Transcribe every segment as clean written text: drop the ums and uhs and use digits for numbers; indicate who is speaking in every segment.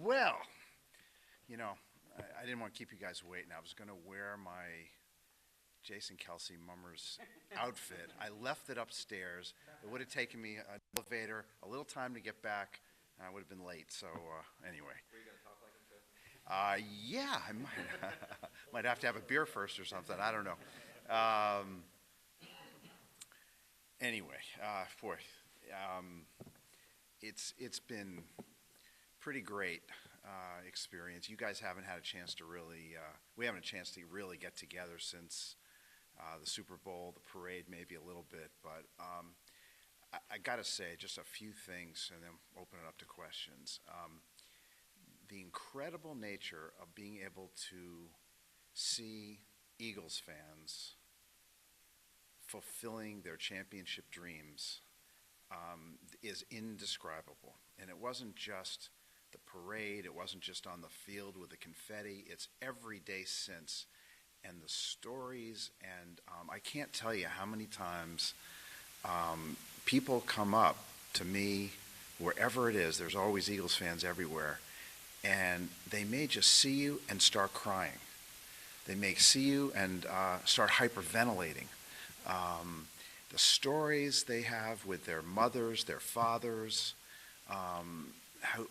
Speaker 1: Well, you know, I didn't want to keep you guys waiting. I was going to wear my Jason Kelsey Mummers outfit. I left it upstairs. It would have taken me an elevator, a little time to get back, and I would have been late. So anyway.
Speaker 2: Were you going to talk like him too?
Speaker 1: Yeah, I might. Might have to have a beer first or something. I don't know. Anyway, boy, it's been pretty great experience. You guys haven't had a chance to really, we haven't had a chance to really get together since the Super Bowl, the parade, maybe a little bit. But I got to say just a few things and then open it up to questions. The incredible nature of being able to see Eagles fans fulfilling their championship dreams is indescribable. And it wasn't just the parade, it wasn't just on the field with the confetti, it's every day since. And the stories, and I can't tell you how many times people come up to me, wherever it is, there's always Eagles fans everywhere, and they may just see you and start crying. They may see you and start hyperventilating. The stories they have with their mothers, their fathers,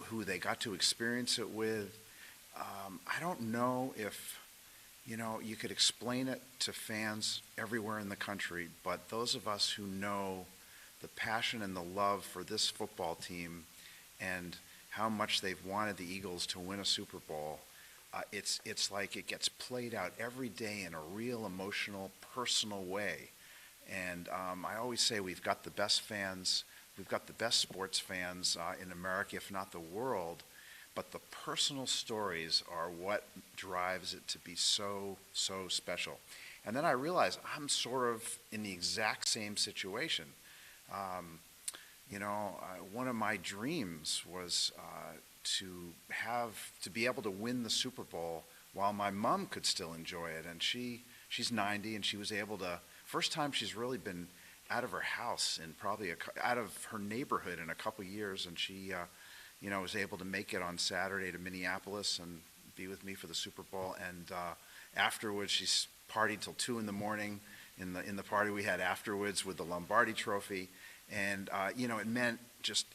Speaker 1: who they got to experience it with. I don't know if, you could explain it to fans everywhere in the country, but those of us who know the passion and the love for this football team and how much they've wanted the Eagles to win a Super Bowl, it's like it gets played out every day in a real emotional, personal way. And I always say we've got the best fans, we've got the best sports fans in America, if not the world, but the personal stories are what drives it to be so, so special. And then I realized I'm sort of in the exact same situation. One of my dreams was to be able to win the Super Bowl while my mom could still enjoy it. And she's 90, and she was able to, first time she's really been out of her house and probably out of her neighborhood in a couple years, and she was able to make it on Saturday to Minneapolis and be with me for the Super Bowl. And afterwards, she partied till 2 in the morning in the party we had afterwards with the Lombardi Trophy. And it meant just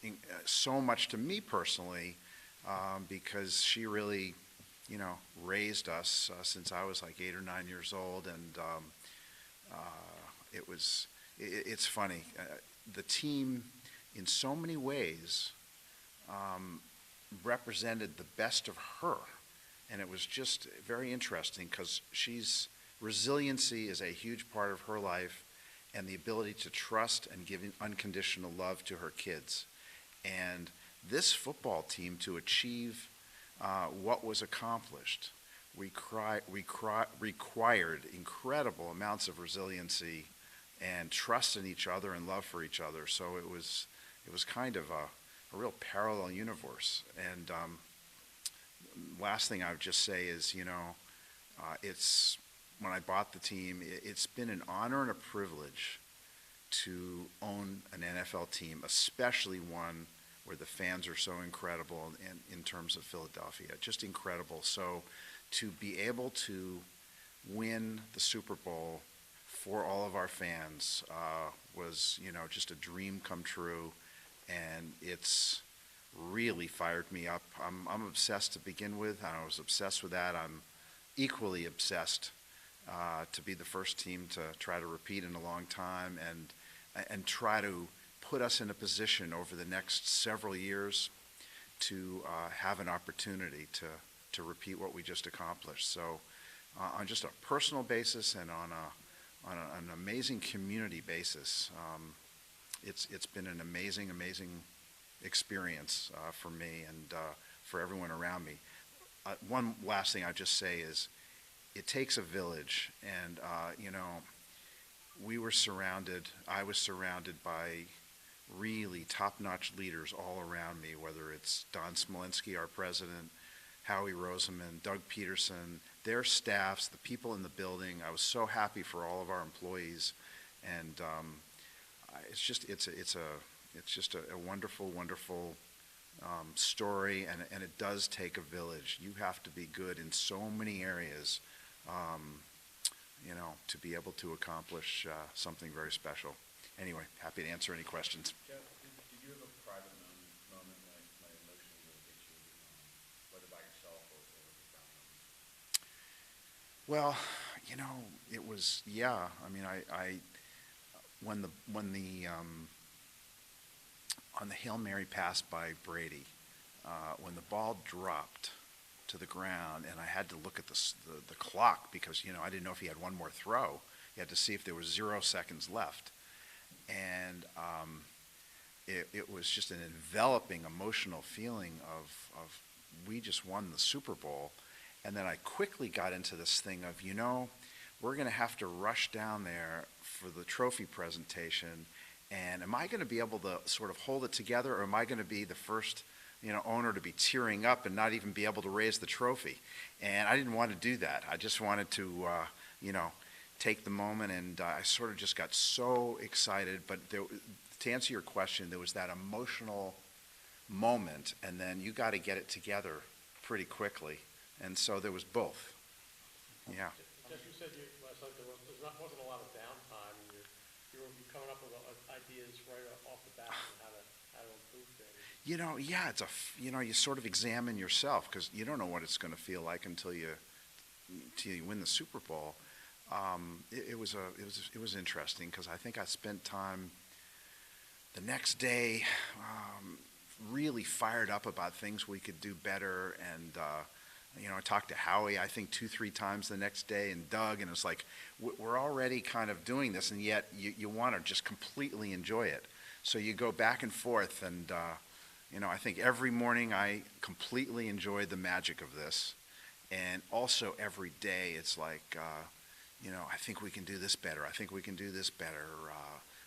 Speaker 1: so much to me personally because she really, raised us since I was like 8 or 9 years old. And it's funny. The team, in so many ways, represented the best of her, and it was just very interesting because resiliency is a huge part of her life, and the ability to trust and give unconditional love to her kids. And this football team, to achieve what was accomplished, required incredible amounts of resiliency and trust in each other and love for each other. So it was kind of a real parallel universe. And last thing I would just say is, it's when I bought the team, it's been an honor and a privilege to own an NFL team, especially one where the fans are so incredible in terms of Philadelphia, just incredible. So to be able to win the Super Bowl for all of our fans was, just a dream come true. And it's really fired me up. I'm obsessed to begin with. I was obsessed with that. I'm equally obsessed to be the first team to try to repeat in a long time and try to put us in a position over the next several years to have an opportunity to repeat what we just accomplished. So on just a personal basis and on an amazing community basis, it's been an amazing experience for me and for everyone around me. One last thing I'd just say is it takes a village, and I was surrounded by really top-notch leaders all around me, whether it's Don Smolenski, our president, Howie Roseman, Doug Pederson, their staffs, the people in the building. I was so happy for all of our employees, and it's just a wonderful story, and it does take a village. You have to be good in so many areas, to be able to accomplish something very special. Anyway, happy to answer any questions.
Speaker 2: Jeff, did you have a private moment when emotions really hit you, whether by yourself or with your family?
Speaker 1: Well, it was, yeah. I mean, when the on the Hail Mary pass by Brady, when the ball dropped to the ground, and I had to look at the clock because, I didn't know if he had one more throw. You had to see if there was 0 seconds left. And it was just an enveloping emotional feeling of we just won the Super Bowl. And then I quickly got into this thing of, we're going to have to rush down there for the trophy presentation. And am I going to be able to sort of hold it together, or am I going to be the first, owner to be tearing up and not even be able to raise the trophy? And I didn't want to do that. I just wanted to, take the moment, and I sort of just got so excited. But to answer your question, there was that emotional moment, and then you got to get it together pretty quickly. And so there was both. Yeah.
Speaker 3: Jeff, you said last night there wasn't a lot of downtime, and you were coming up with ideas right off the bat on how to improve things.
Speaker 1: Yeah, it's you sort of examine yourself, because you don't know what it's going to feel like until you win the Super Bowl. It was interesting, because I think I spent time the next day really fired up about things we could do better, and I talked to Howie, I think 2-3 times the next day, and Doug, and it's like, we're already kind of doing this, and yet you want to just completely enjoy it. So you go back and forth, and I think every morning I completely enjoyed the magic of this, and also every day it's like, I think we can do this better. I think we can do this better.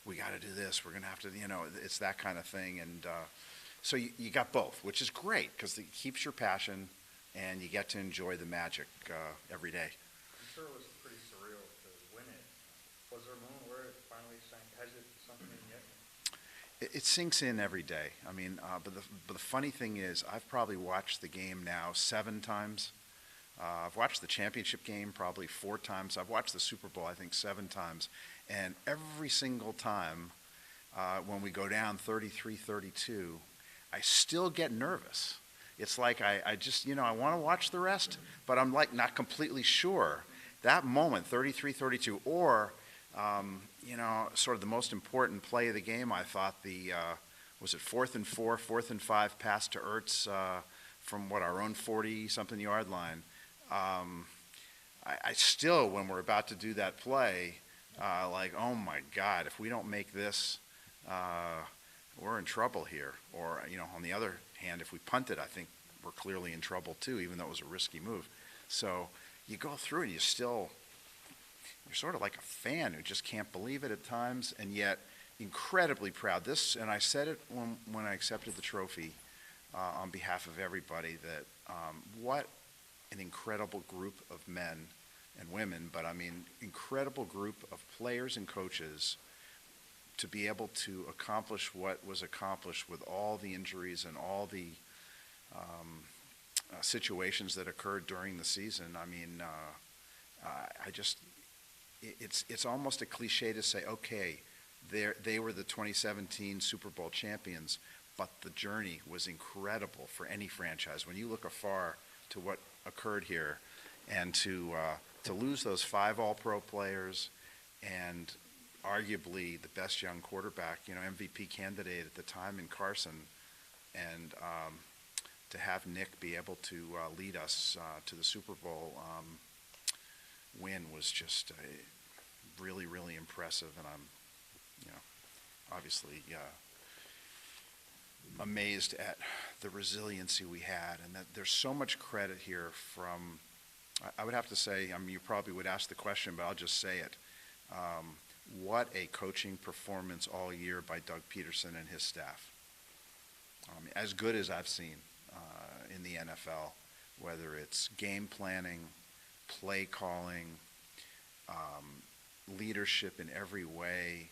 Speaker 1: We got to do this. We're going to have to, it's that kind of thing. And so you got both, which is great, because it keeps your passion, and you get to enjoy the magic every day.
Speaker 2: I'm sure it was pretty surreal to win it. Was there a moment where it finally sank? Has it sunk in yet?
Speaker 1: It sinks in every day. I mean, but the funny thing is, I've probably watched the game now 7 times. I've watched the championship game probably 4 times. I've watched the Super Bowl, I think, 7 times. And every single time when we go down 33-32, I still get nervous. It's like I just, I want to watch the rest, but I'm like not completely sure. That moment, 33-32, or, sort of the most important play of the game, I thought was it 4th and 4, 4th and 5 pass to Ertz from our own 40-something yard line. I still, when we're about to do that play, like, oh my God, if we don't make this, we're in trouble here. Or, on the other hand, if we punt it, I think we're clearly in trouble too, even though it was a risky move. So you go through and you're sort of like a fan who just can't believe it at times, and yet incredibly proud. And I said it when I accepted the trophy on behalf of everybody, that what an incredible group of men and women, but I mean incredible group of players and coaches to be able to accomplish what was accomplished with all the injuries and all the situations that occurred during the season. I mean, it's almost a cliche to say, okay, they were the 2017 Super Bowl champions, but the journey was incredible for any franchise. When you look afar to what occurred here, and to lose those 5 All-Pro players and arguably the best young quarterback, MVP candidate at the time in Carson, and to have Nick be able to lead us to the Super Bowl win was just really, really impressive. And I'm, obviously amazed at the resiliency we had, and that there's so much credit here from, I would have to say, you probably would ask the question, but I'll just say it. What a coaching performance all year by Doug Pederson and his staff. As good as I've seen in the NFL, whether it's game planning, play calling, leadership in every way,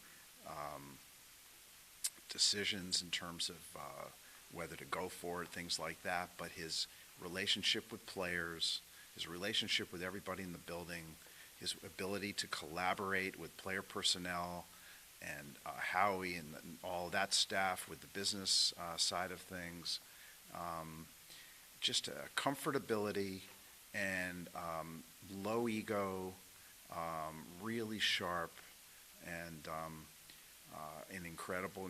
Speaker 1: decisions in terms of whether to go for it, things like that. But his relationship with players, his relationship with everybody in the building, his ability to collaborate with player personnel and Howie and all that staff with the business side of things, just a comfortability and low ego, really sharp, and an incredible,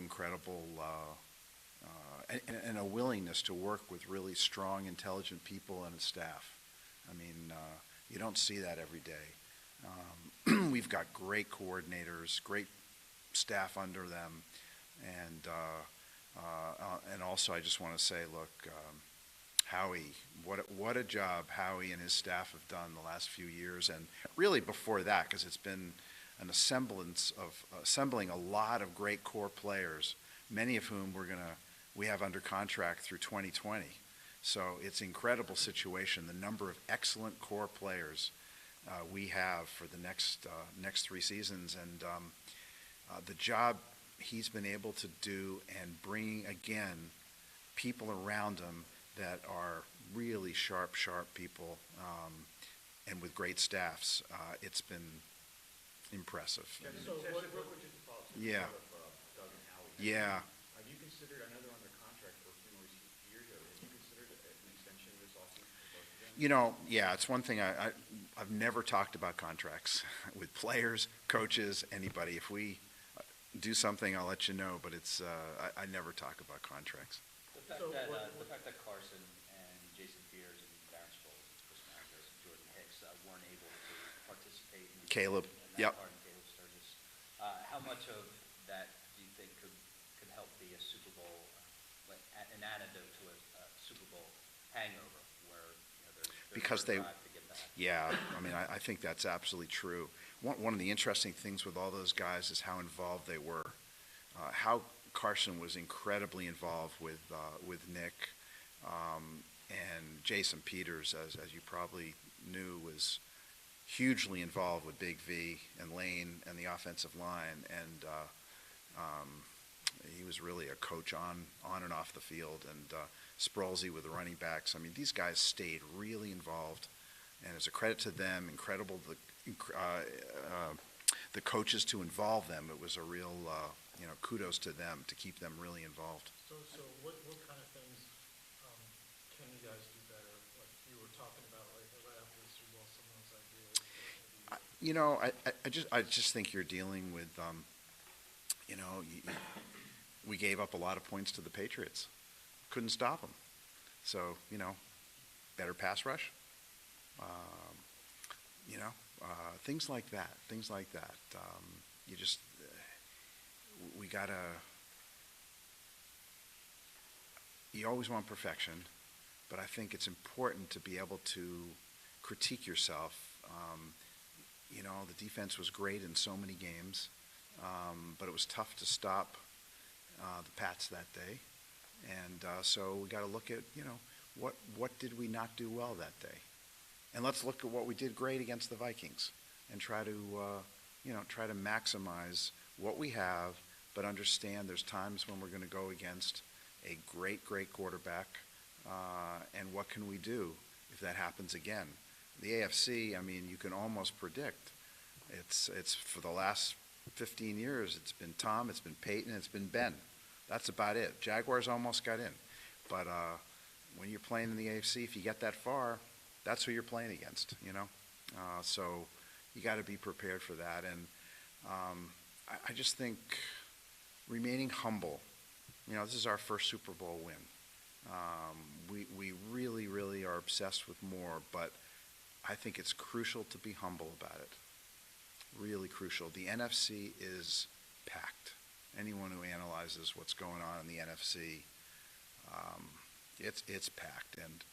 Speaker 1: and a willingness to work with really strong, intelligent people and a staff. I mean, you don't see that every day. We've got great coordinators, great staff under them, and also I just want to say, look, Howie, what a job Howie and his staff have done the last few years, and really before that, because it's been an assembling a lot of great core players, many of whom we have under contract through 2020. So it's an incredible situation, the number of excellent core players we have for the next 3 seasons, and the job he's been able to do and bringing, again, people around him that are really sharp people, and with great staffs. It's been impressive.
Speaker 3: So what would you propose?
Speaker 1: Yeah.
Speaker 2: Doug and Howie.
Speaker 1: Yeah.
Speaker 2: Have you considered, I know they're under contract for a few more years, have you considered an extension of this offseason for both of them?
Speaker 1: You know, yeah, it's one thing I've never talked about contracts with players, coaches, anybody. If we do something, I'll let you know, but it's I never talk about contracts.
Speaker 4: The fact that Carson and Jason Peters and Darren Sproles, Chris Magnus, and Jordan Hicks weren't able to participate in
Speaker 1: Caleb,
Speaker 4: in
Speaker 1: yep.
Speaker 4: that part, and Caleb Sturgis, how much of that do you think could help be a Super Bowl, like an antidote to a Super Bowl hangover, where there's
Speaker 1: Because
Speaker 4: a drive to get back?
Speaker 1: Yeah, I mean, I think that's absolutely true. One of the interesting things with all those guys is how involved they were. How Carson was incredibly involved with Nick, and Jason Peters, as you probably knew, was hugely involved with Big V and Lane and the offensive line, and he was really a coach on and off the field, and Sprolesy with the running backs. I mean, these guys stayed really involved, and as a credit to them, incredible the coaches to involve them. It was a real kudos to them to keep them really involved.
Speaker 5: So what kind of things can you guys do better? Like you were talking about, like right after the Super Bowl, some of those ideas.
Speaker 1: I just think you're dealing with, we gave up a lot of points to the Patriots. Couldn't stop them. So, better pass rush. Things like that. You always want perfection, but I think it's important to be able to critique yourself. The defense was great in so many games, but it was tough to stop the Pats that day. And so we got to look at, what did we not do well that day? And let's look at what we did great against the Vikings and try to maximize what we have, but understand there's times when we're going to go against a great quarterback, and what can we do if that happens again? The AFC, I mean, you can almost predict. It's for the last 15 years, it's been Tom, it's been Peyton, it's been Ben. That's about it. Jaguars almost got in. But when you're playing in the AFC, if you get that far, that's who you're playing against, So you got to be prepared for that. And I just think remaining humble. This is our first Super Bowl win. We really are obsessed with more, but I think it's crucial to be humble about it. Really crucial. The NFC is packed. Anyone who analyzes what's going on in the NFC, it's packed. And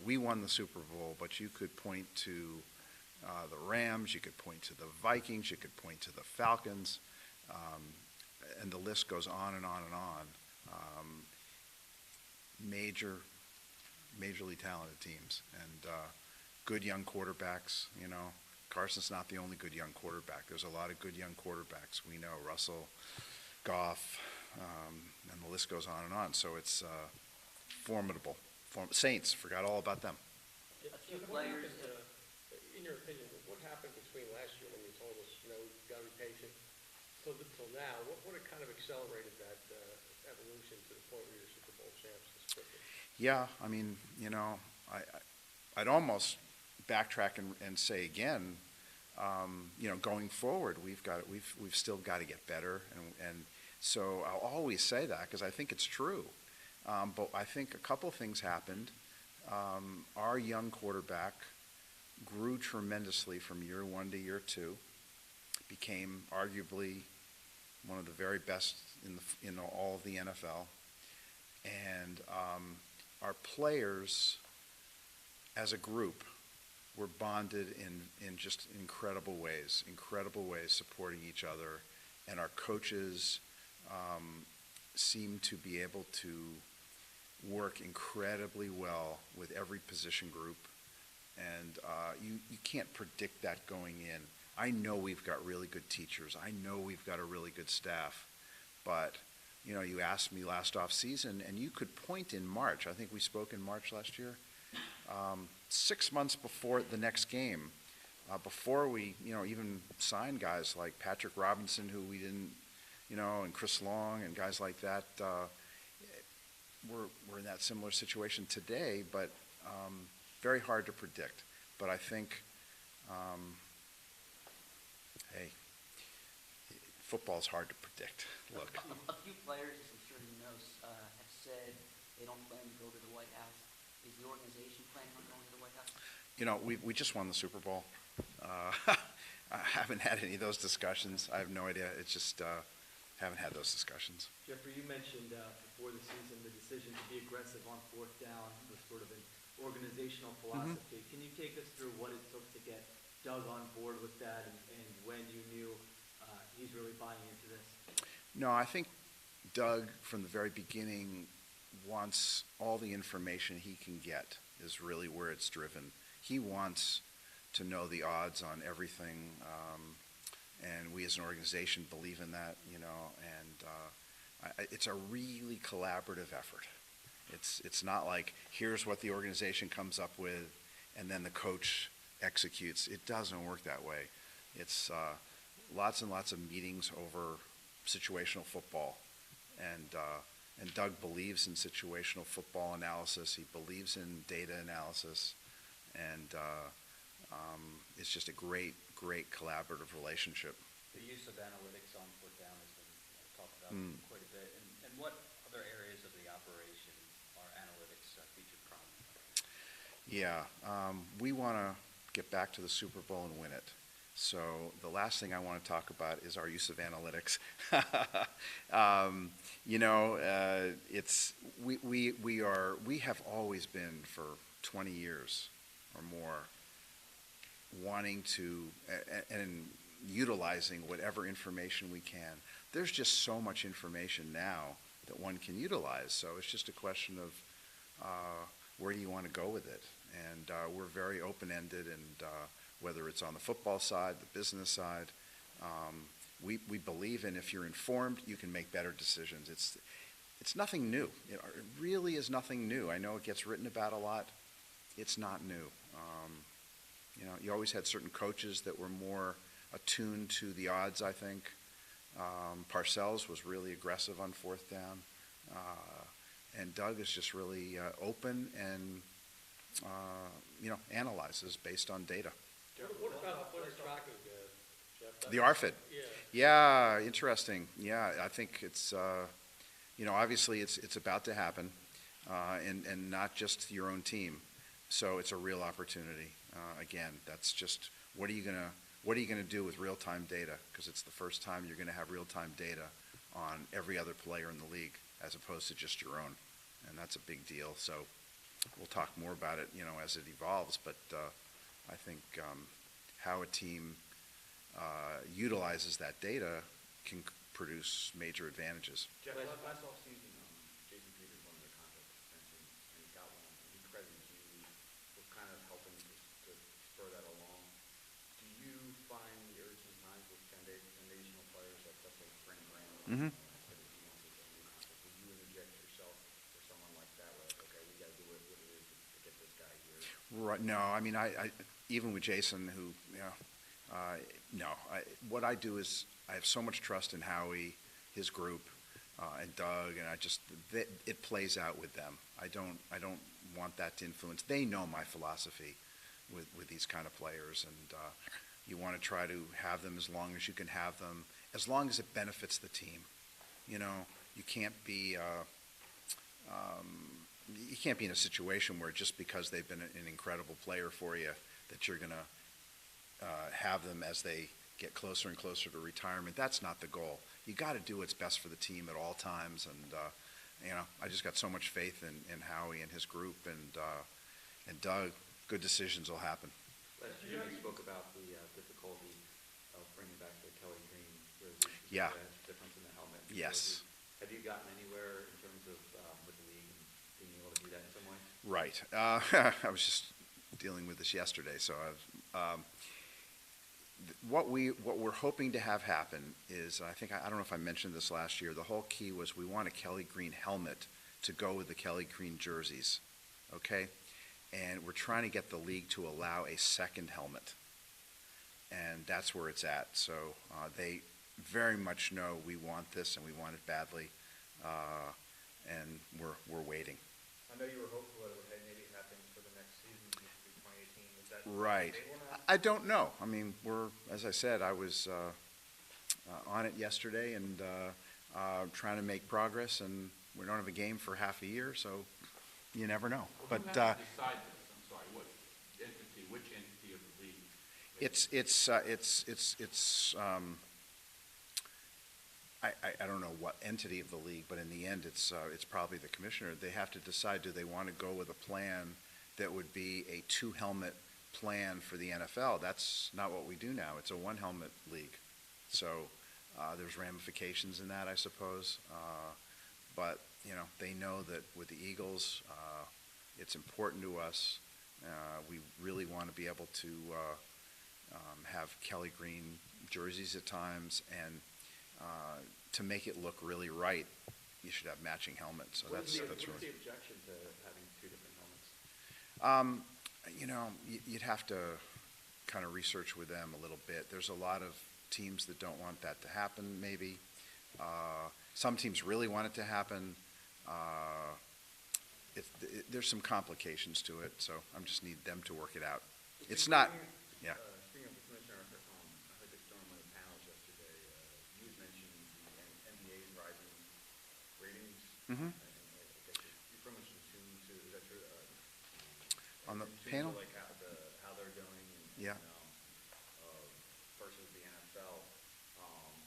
Speaker 1: we won the Super Bowl, but you could point to the Rams, you could point to the Vikings, you could point to the Falcons, and the list goes on and on and on. Majorly talented teams and good young quarterbacks. Carson's not the only good young quarterback. There's a lot of good young quarterbacks. We know Russell, Goff, and the list goes on and on. So it's formidable. Saints, forgot all about them.
Speaker 4: A few
Speaker 3: What
Speaker 4: players,
Speaker 3: happened, in your opinion, what happened between last year when you told us, we've got to be patient, till now? What had kind of accelerated that evolution to the point where you're Super Bowl champs this quickly?
Speaker 1: Yeah, I mean, I'd almost backtrack and say again, going forward, we've still got to get better, and so I'll always say that because I think it's true. But I think a couple things happened. Our young quarterback grew tremendously from year one to year two, became arguably one of the very best in all of the NFL, and our players as a group were bonded in just incredible ways, supporting each other, and our coaches seemed to be able to work incredibly well with every position group, and you can't predict that going in. I know we've got really good teachers. I know we've got a really good staff, but you asked me last off season, and you could point in March. I think we spoke in March last year. 6 months before the next game, before we even signed guys like Patrick Robinson, who we didn't, and Chris Long and guys like that. We're in that similar situation today, but very hard to predict. But I think, hey, football's hard to predict. Look.
Speaker 6: A few players, as I'm sure you know, have said they don't plan to go to the White House. Is the organization planning on going to the White House?
Speaker 1: We just won the Super Bowl. I haven't had any of those discussions. I have no idea. It's just haven't had those discussions.
Speaker 7: Jeffrey, you mentioned before the season the decision to be aggressive on fourth down was sort of an organizational philosophy. Can you take us through what it took to get Doug on board with that and when you knew he's really buying into this?
Speaker 1: No, I think Doug, from the very beginning, wants all the information he can get is really where it's driven. He wants to know the odds on everything, and we as an organization believe in that, and it's a really collaborative effort. It's not like here's what the organization comes up with and then the coach executes. It doesn't work that way. It's lots and lots of meetings over situational football, and Doug believes in situational football analysis. He believes in data analysis, and it's just a great collaborative relationship.
Speaker 4: The use of analytics on fourth down has been talked about quite a bit. And what other areas of the operation are analytics featured prominently?
Speaker 1: Yeah, we want to get back to the Super Bowl and win it. So the last thing I want to talk about is our use of analytics. We have always been for 20 years or more wanting to and utilizing whatever information we can. There's just so much information now that one can utilize. So it's just a question of where do you want to go with it? And we're very open-ended, and whether it's on the football side, the business side, we believe in if you're informed, you can make better decisions. It's nothing new. It really is nothing new. I know it gets written about a lot. It's not new. You always had certain coaches that were more attuned to the odds, I think. Parcells was really aggressive on fourth down. And Doug is just really open and, analyzes based on data.
Speaker 3: What about player tracking, Jeff?
Speaker 1: The RFID.
Speaker 3: Yeah.
Speaker 1: Yeah, interesting. Yeah, I think it's, obviously it's about to happen, and not just your own team. So it's a real opportunity. Again, that's just what are you gonna do with real-time data? Because it's the first time you're going to have real-time data on every other player in the league as opposed to just your own, and that's a big deal. So we'll talk more about it, as it evolves. But I think how a team utilizes that data can produce major advantages.
Speaker 2: Jeff, last offseason, Jason Peters wanted a contract extension, and he got one, and he credited you with kind of helping to spur that along. Do you find the urgent times with foundational players like stuff like Brandon Graham, that he wants his own
Speaker 1: Right, no, I mean, even with Jason, who, you know, no, what I do is, I have so much trust in Howie, his group, and Doug, and it plays out with them. I don't want that to influence. They know my philosophy with these kind of players, and you want to try to have them as long as you can have them, as long as it benefits the team. You know, you can't be in a situation where just because they've been an incredible player for you, that you're going to have them as they get closer and closer to retirement. That's not the goal. You got to do what's best for the team at all times, and you know, I just got so much faith in Howie and his group, and Doug. Good decisions will happen.
Speaker 2: Last year, you spoke about the difficulty of bringing back the Kelly Green jersey.
Speaker 1: Yeah.
Speaker 2: The difference in the helmet.
Speaker 1: Yes.
Speaker 2: Have you gotten anywhere in terms of with the league and being able to do that in some way?
Speaker 1: Right. I was just dealing with this yesterday, so what we're hoping to have happen is, I don't know if I mentioned this last year, the whole key was we want a Kelly Green helmet to go with the Kelly Green jerseys, okay? And we're trying to get the league to allow a second helmet, and that's where it's at. So they very much know we want this, and we want it badly, and we're waiting.
Speaker 8: I know you were hopeful that it would maybe happen for the next season, which would be 2018. Is that
Speaker 1: Right.
Speaker 8: stable now?
Speaker 1: I don't know. I mean, as I said, I was on it yesterday and trying to make progress, and we don't have a game for half a year, so you never know. But
Speaker 9: Who has to decide this? I'm sorry, which entity of the league?
Speaker 1: I don't know what entity of the league, but in the end, it's probably the commissioner. They have to decide, do they want to go with a plan that would be a two-helmet plan for the NFL? That's not what we do now. It's a one-helmet league. So there's ramifications in that, I suppose. But, you know, they know that with the Eagles, it's important to us. We really want to be able to have Kelly Green jerseys at times, and to make it look really right, you should have matching helmets. So that's
Speaker 2: What's
Speaker 1: really.
Speaker 2: the objection to having two different helmets?
Speaker 1: You know, you'd have to kind of research with them a little bit. There's a lot of teams that don't want that to happen, maybe. Some teams really want it to happen. There's some complications to it, so I just need them to work it out. It's not, yeah.
Speaker 2: Speaking of the commissioner, I heard this during one of the panels yesterday. You had mentioned the NBA's rising ratings.
Speaker 1: Mhm.
Speaker 2: And I guess you're pretty much in tune to, is that true?
Speaker 1: On the
Speaker 2: in tune to,
Speaker 1: panel?
Speaker 2: like how they're doing
Speaker 1: Yeah.
Speaker 2: Versus the NFL.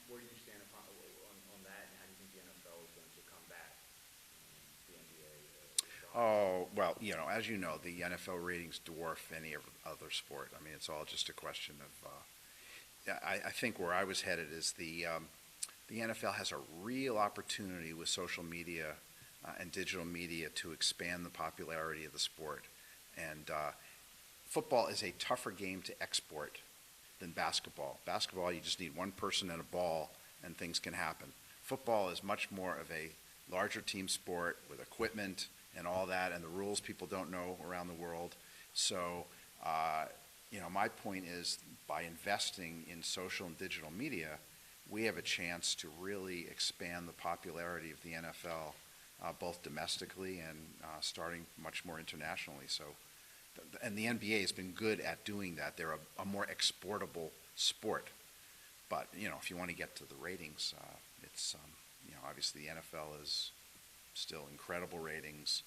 Speaker 2: Where do you stand on that, and how do you think the NFL is going to come back? The NBA.
Speaker 1: Oh, well, you know, as you know, the NFL ratings dwarf any other sport. I mean, it's all just a question of, I think where I was headed is the NFL has a real opportunity with social media and digital media to expand the popularity of the sport. And football is a tougher game to export than basketball. Basketball, you just need one person and a ball, and things can happen. Football is much more of a larger team sport with equipment and all that, and the rules people don't know around the world. So, you know, my point is, by investing in social and digital media, we have a chance to really expand the popularity of the NFL, both domestically and starting much more internationally. So, and the NBA has been good at doing that. They're a more exportable sport. But, you know, if you want to get to the ratings, it's, you know, obviously the NFL is still incredible ratings.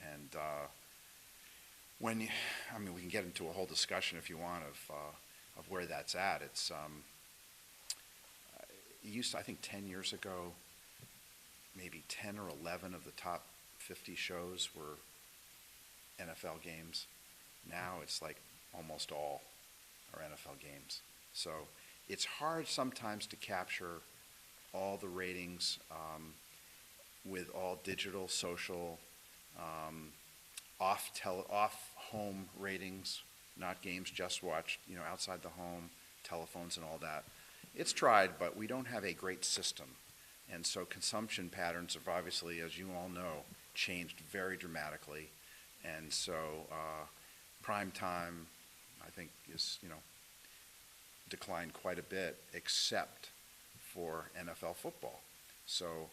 Speaker 1: And when you, I mean, we can get into a whole discussion if you want of where that's at. It's, it used to, I think 10 years ago, maybe 10 or 11 of the top 50 shows were NFL games. Now it's like almost all are NFL games. So it's hard sometimes to capture all the ratings with all digital, social, off-home ratings, not games just watched, you know, outside the home, telephones and all that. It's tried, but we don't have a great system. And so consumption patterns have obviously, as you all know, changed very dramatically. And so prime time, I think, is, declined quite a bit, except for NFL football. So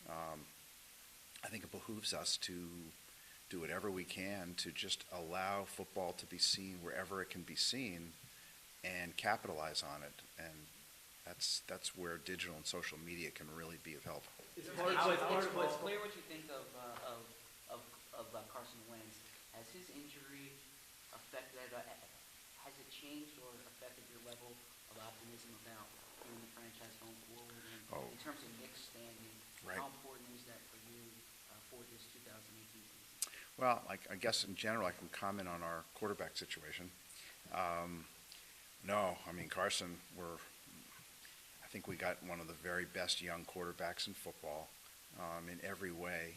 Speaker 1: I think it behooves us to do whatever we can to just allow football to be seen wherever it can be seen and capitalize on it. And that's where digital and social media can really be of help.
Speaker 7: It's
Speaker 6: It's clear what you think of Carson Wentz. Has his injury affected, has it changed or affected your level of optimism about him and the franchise going forward? And in terms of Nick's standing,
Speaker 1: Right.
Speaker 6: how important is that for you for this 2018 season?
Speaker 1: Well, I guess in general, I can comment on our quarterback situation. No, I mean, Carson, I think we got one of the very best young quarterbacks in football in every way.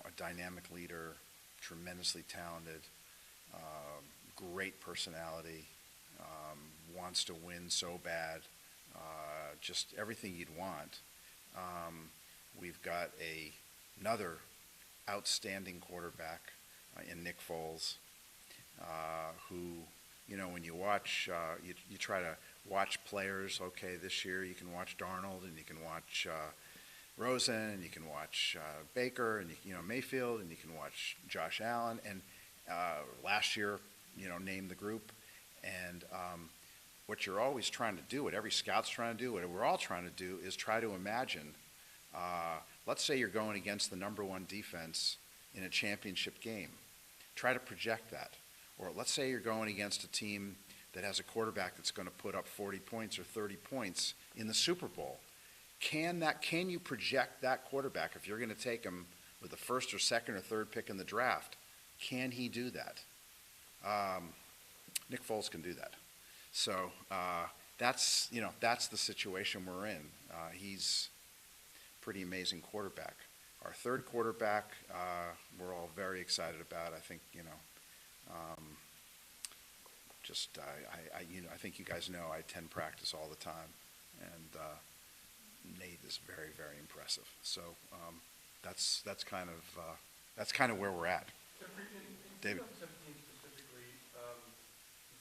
Speaker 1: A dynamic leader, tremendously talented, great personality, wants to win so bad, just everything you'd want. We've got another outstanding quarterback in Nick Foles, who, when you watch, you try to watch players. Okay, this year you can watch Darnold and you can watch Rosen and you can watch Baker and Mayfield and you can watch Josh Allen and last year, name the group. And what you're always trying to do, what every scout's trying to do, what we're all trying to do is try to imagine, let's say you're going against the number one defense in a championship game. Try to project that. Or let's say you're going against a team that has a quarterback that's going to put up 40 points or 30 points in the Super Bowl. Can you project that quarterback, if you're going to take him with the first or second or third pick in the draft, can he do that? Nick Foles can do that. So that's the situation we're in. He's a pretty amazing quarterback. Our third quarterback, we're all very excited about. I think, I think you guys know I attend practice all the time, and Nate is very, very impressive. So that's kind of where we're at. David.
Speaker 5: 2017 specifically,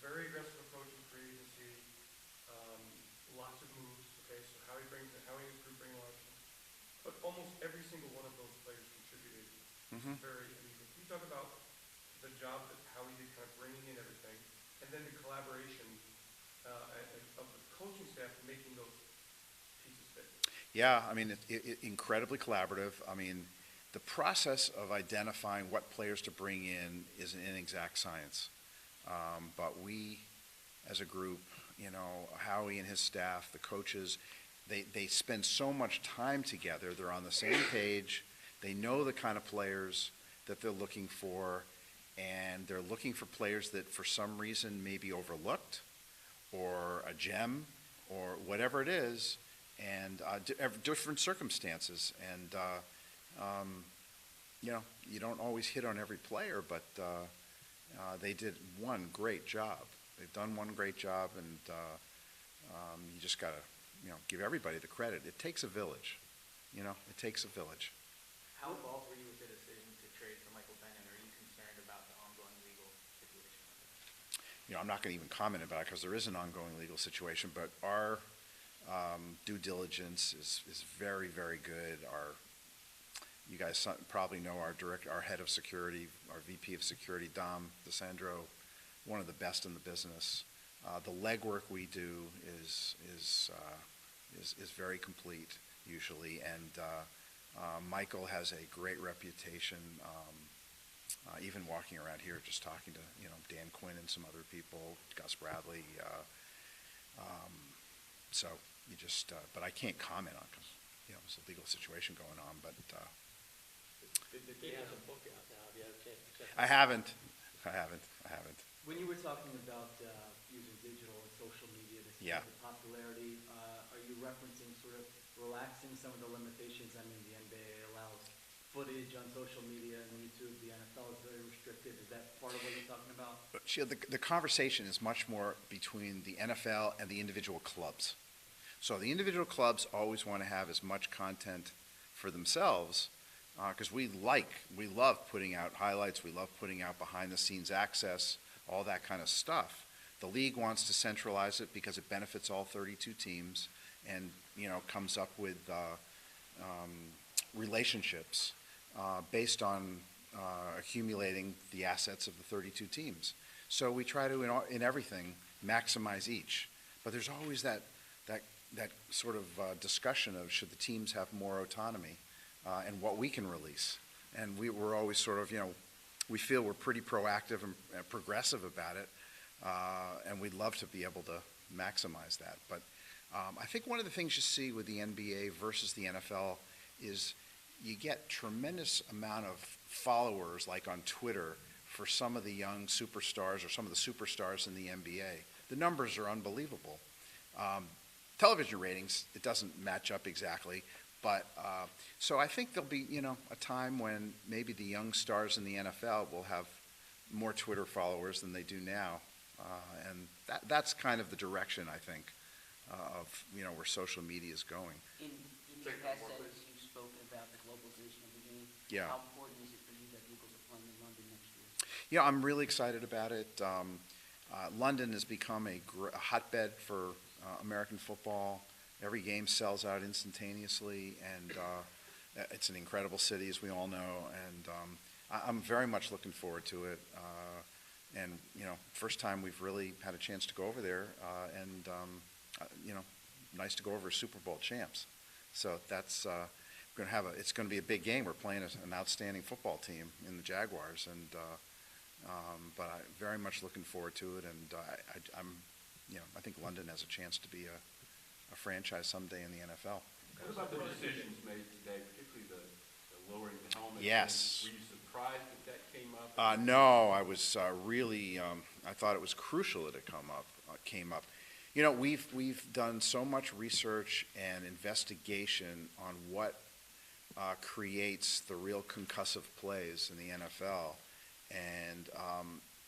Speaker 5: very aggressive approach in free agency, lots of moves. Okay, so Howie group bring on, but almost every single one of those players contributed.
Speaker 1: Mm-hmm.
Speaker 5: Can you talk about the job that Howie did, kind of bringing in everything, and then the collaboration of the coaching staff in making those pieces fit?
Speaker 1: Yeah, I mean, it incredibly collaborative. I mean, the process of identifying what players to bring in is an inexact science. But we, as a group, Howie and his staff, the coaches, they spend so much time together. They're on the same page. They know the kind of players that they're looking for, and they're looking for players that for some reason may be overlooked or a gem or whatever it is, and different circumstances. And, you don't always hit on every player, but they did one great job. They've done one great job, and you just got to, give everybody the credit. It takes a village. It takes a village.
Speaker 8: How involved were you with the decision to trade for Michael Bennett? Are you concerned about the ongoing legal situation?
Speaker 1: I'm not going to even comment about it because there is an ongoing legal situation, but our due diligence is very, very good. You guys probably know our head of security, our VP of security, Dom DeSandro, one of the best in the business. The legwork we do is very complete usually, and Michael has a great reputation. Even walking around here, just talking to Dan Quinn and some other people, Gus Bradley. So you just, but I can't comment on because there's a legal situation going on. But
Speaker 3: He has a book out now. Have you had a chance to check it out?
Speaker 1: I haven't.
Speaker 7: When you were talking about using digital and social media to see
Speaker 1: Yeah.
Speaker 7: the popularity, are you referencing sort of relaxing some of the limitations? I mean, the NBA allows footage on social media and YouTube. The NFL is very restricted. Is that part of what you're talking about?
Speaker 1: But the conversation is much more between the NFL and the individual clubs. So the individual clubs always want to have as much content for themselves because we love putting out highlights, we love putting out behind-the-scenes access, all that kind of stuff. The league wants to centralize it because it benefits all 32 teams and, comes up with relationships based on accumulating the assets of the 32 teams. So we try to, in everything, maximize each. But there's always that sort of discussion of should the teams have more autonomy and what we can release. And we're always sort of, we feel we're pretty proactive and progressive about it, and we'd love to be able to maximize that. But I think one of the things you see with the NBA versus the NFL is you get tremendous amount of followers, like on Twitter, for some of the young superstars or some of the superstars in the NBA. The numbers are unbelievable. Television ratings, it doesn't match up exactly, but so I think there'll be, a time when maybe the young stars in the NFL will have more Twitter followers than they do now, and that's kind of the direction, I think, of, where social media is going.
Speaker 6: In your past sentence, you've spoken about the globalization of the game.
Speaker 1: Yeah.
Speaker 6: How important is it for you that the Eagles are playing in London next year?
Speaker 1: Yeah, I'm really excited about it. London has become a hotbed for American football. Every game sells out instantaneously, and it's an incredible city, as we all know, and I'm very much looking forward to it. And, first time we've really had a chance to go over there, and, nice to go over as Super Bowl champs. So that's it's going to be a big game. We're playing an outstanding football team in the Jaguars, and but I'm very much looking forward to it, and I think London has a chance to be a franchise someday in the NFL.
Speaker 9: What about the decisions made today, particularly the lowering the helmet?
Speaker 1: Yes.
Speaker 9: Were you surprised that came up?
Speaker 1: No, I was really. I thought it was crucial that it came up. We've done so much research and investigation on what creates the real concussive plays in the NFL, and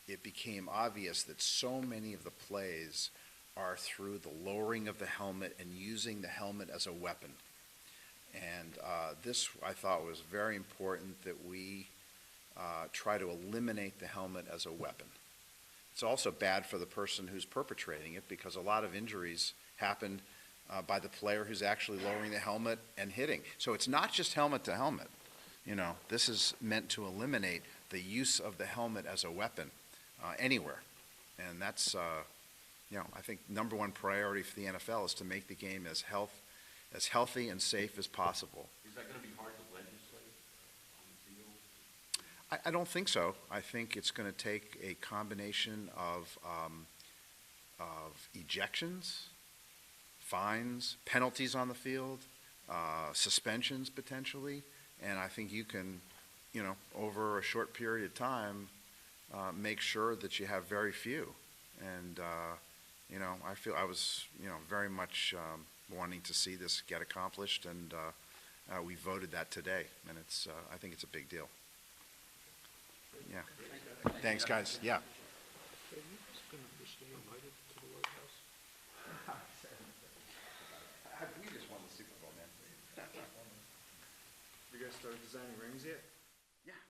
Speaker 1: it became obvious that so many of the plays are through the lowering of the helmet and using the helmet as a weapon. And this, I thought, was very important that we try to eliminate the helmet as a weapon. It's also bad for the person who's perpetrating it because a lot of injuries happen by the player who's actually lowering the helmet and hitting. So it's not just helmet to helmet. This is meant to eliminate the use of the helmet as a weapon anywhere. And that's, I think number one priority for the NFL is to make the game as healthy and safe as possible.
Speaker 9: Is that going to be hard to legislate on the field?
Speaker 1: I don't think so. I think it's going to take a combination of ejections, fines, penalties on the field, suspensions potentially, and I think you can, over a short period of time, make sure that you have very few. And I was very much wanting to see this get accomplished, and we voted that today, and I think it's a big deal. Yeah. Thanks, guys. Yeah. We just won the Super Bowl, man.
Speaker 2: You guys started designing rings yet?
Speaker 1: Yeah.